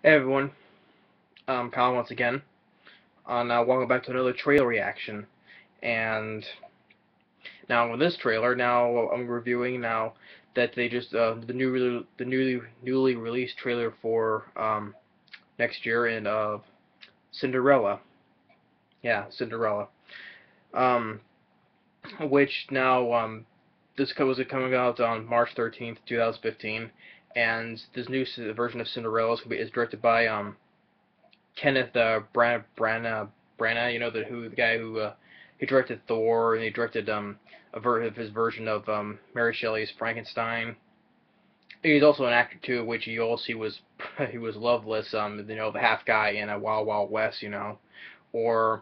Hey everyone, Kyle once again. Welcome back to another trailer reaction. And now with this trailer, now I'm reviewing now that they just the newly released trailer for next year in Cinderella. Yeah, Cinderella. Um, which now this was coming out on March 13th, 2015, and this new version of Cinderella is directed by Kenneth Branagh, the guy who he directed Thor, and he directed of his version of Mary Shelley's Frankenstein. He's also an actor too, which you all see was he was Loveless, the half guy in a Wild Wild West, or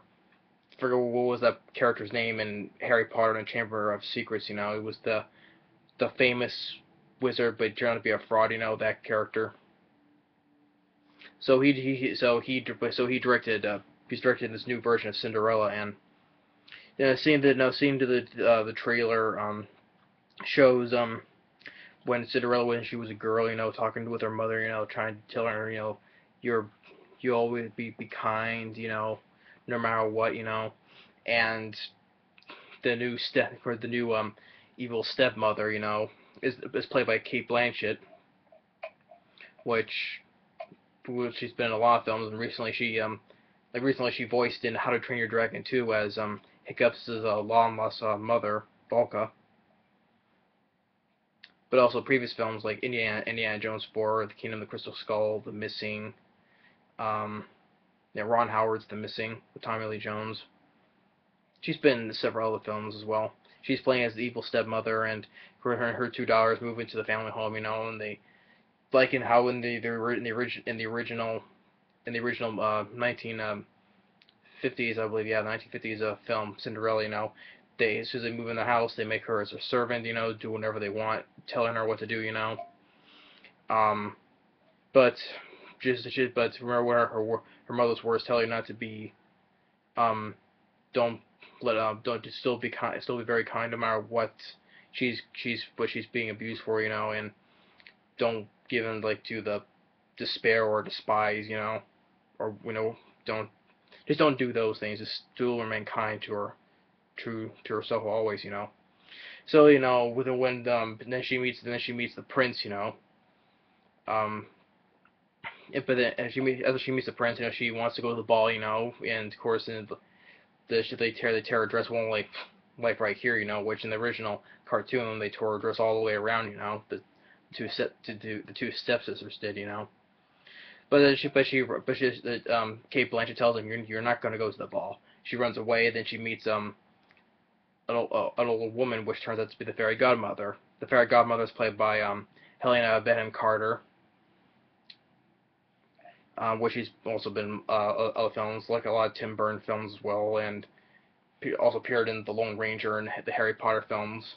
I forget what was that character's name in Harry Potter and the Chamber of Secrets, it was the famous wizard but turned out to be a fraud, that character. So he directed he's directed this new version of Cinderella, and seeing to the trailer shows when Cinderella, when she was a girl, talking with her mother, trying to tell her, you're you always be kind, no matter what, and the new evil stepmother, is played by Kate Blanchett, which she's been in a lot of films, and recently she voiced in How to Train Your Dragon 2 as Hiccup's long lost mother, Volca. But also previous films like Indiana Jones 4, The Kingdom of the Crystal Skull, The Missing, Ron Howard's The Missing with Tommy Lee Jones. She's been in several other films as well. She's playing as the evil stepmother, and her two daughters move into the family home, and they like in how in the original 1950s, I believe, yeah, 1950s film Cinderella, as soon as they move in the house, they make her as a servant, do whatever they want, telling her what to do, Um, but but remember where her mother's words tell her not to be, um, don't don't just still be very kind no matter what she's being abused for, and don't give in like to the despair or despise, or don't don't do those things. Just still remain kind to her, true to herself always, So with when then she meets the prince, um, but then after she meets the prince, she wants to go to the ball, and of course they tear her dress one like right here, which in the original cartoon they tore her dress all the way around, the two stepsisters did, Kate Blanchett tells him you're not going to go to the ball. She runs away. Then she meets an old woman, which turns out to be the fairy godmother. The fairy godmother is played by Helena Bonham Carter, which she's also been in other films, like a lot of Tim Burton films as well, and also appeared in The Lone Ranger and the Harry Potter films.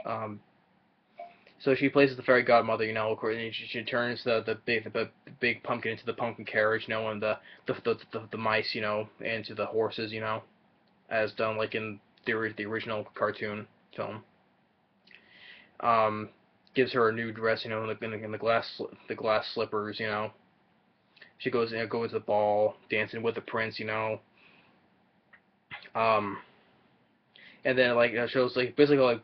Um, so she plays the fairy godmother, and she turns the big pumpkin into the pumpkin carriage, and the mice, into the horses, as done like in the original cartoon film. Um, Gives her a new dress, in the glass slippers, She goes to the ball, dancing with the prince, Um, and then like shows like basically like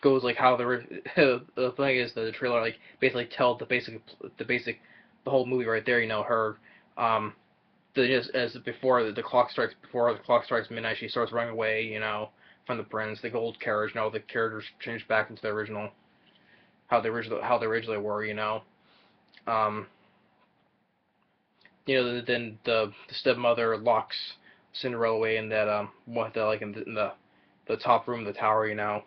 goes like how the thing is the trailer like basically tells the whole movie right there. Her just as before the clock strikes midnight, she starts running away. From the prince, the gold carriage. The characters change back into the original how they originally were. Um, then the stepmother locks Cinderella away in that what the like in the top room of the tower.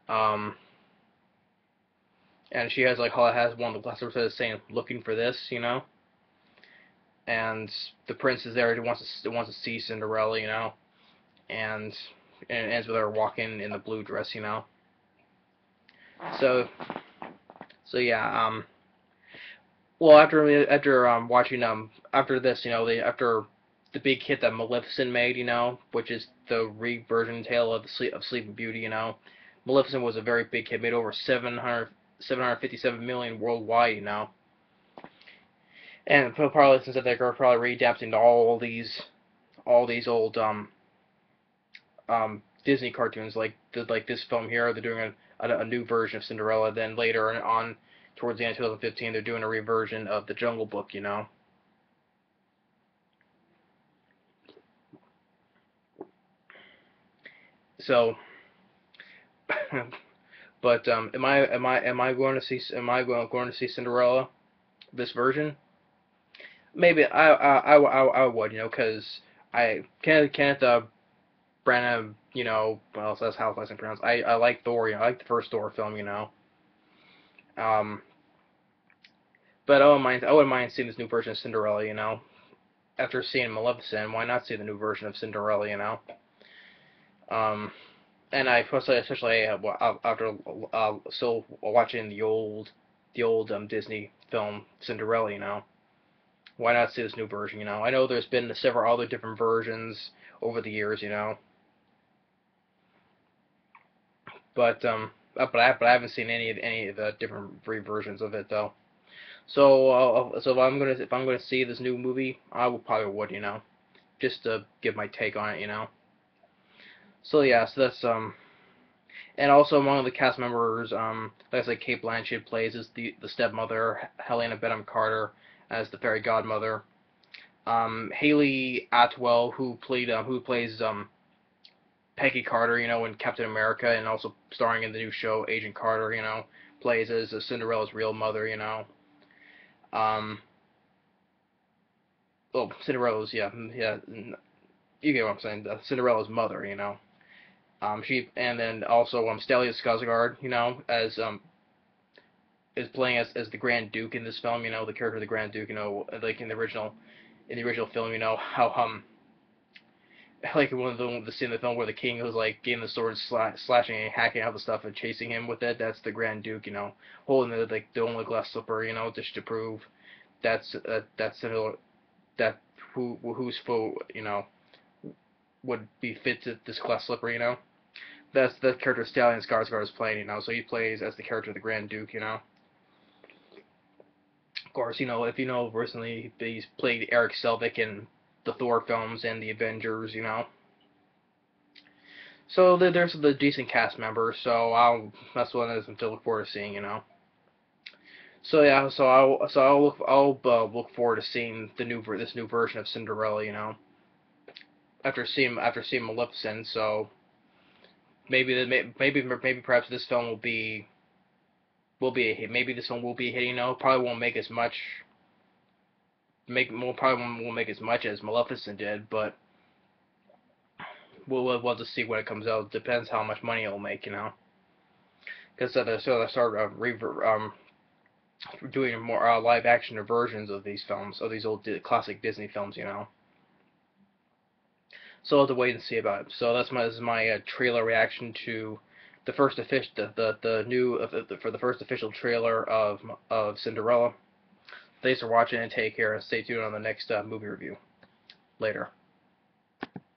Um, and she has one of the glasses that is saying looking for this, and the prince is there. He wants to see Cinderella, and it ends with her walking in the blue dress, So yeah, well after watching after this, after the big hit that Maleficent made, which is the reversion tale of Sleeping Beauty, Maleficent was a very big hit, made over 757 million worldwide, you know. And probably since they're probably readapting to all these old Disney cartoons like this film here. They're doing a new version of Cinderella. Then later on, towards the end of 2015, they're doing a reversion of The Jungle Book. You know. So, but am I going to see Cinderella this version? Maybe I would, you know, because I Kenneth Branagh, you know, well, that's how it's pronounced. I like Thor, you know, I like the first Thor film, you know. Um, but I wouldn't mind seeing this new version of Cinderella, you know. After seeing Maleficent, why not see the new version of Cinderella, you know? Um, and I especially after still watching the old Disney film Cinderella, you know. Why not see this new version, you know? I know there's been several other different versions over the years, you know. But I haven't seen any of the different versions of it though. So if I'm gonna see this new movie, I would, you know, just to give my take on it, you know. So yeah, so that's and also among the cast members, like I said, Kate Blanchett plays as the stepmother, Helena Bonham Carter as the fairy godmother. Haley Atwell, who plays Peggy Carter, you know, in Captain America, and also starring in the new show Agent Carter, you know, plays as Cinderella's real mother, you know. Um, oh, Cinderella's, yeah, yeah, you get what I'm saying. Cinderella's mother, you know. And then also Stellan Skarsgård, you know, as is playing as the Grand Duke in this film, you know, the character of the Grand Duke, you know, like in the original film, you know, how like one of the scene in the film where the king was like getting the sword, slashing and hacking out the stuff and chasing him with it. That's the Grand Duke, you know, holding the only glass slipper, you know, just to prove that's that who's full, you know, would be fit to this glass slipper, you know. That's the character Stellan Skarsgård is playing, you know. So he plays as the character of the Grand Duke, you know. Of course, you know, if you know recently he's played Eric Selvig in the Thor films and the Avengers, you know. So there's the decent cast members. So that's one of them to look forward to seeing, you know. So yeah, I'll look forward to seeing this new version of Cinderella, you know. After seeing Maleficent, so maybe perhaps this film will be a hit. Maybe this one will be a hit, you know. Probably won't make as much probably won't make as much as Maleficent did, but we'll just see when it comes out. Depends how much money it'll make, you know. Because they start doing more live action versions of these films, of these old classic Disney films, you know. So I'll have to wait and see about it. So this is my trailer reaction to the first official the new for the first official trailer of Cinderella. Thanks for watching and take care. Stay tuned on the next movie review. Later.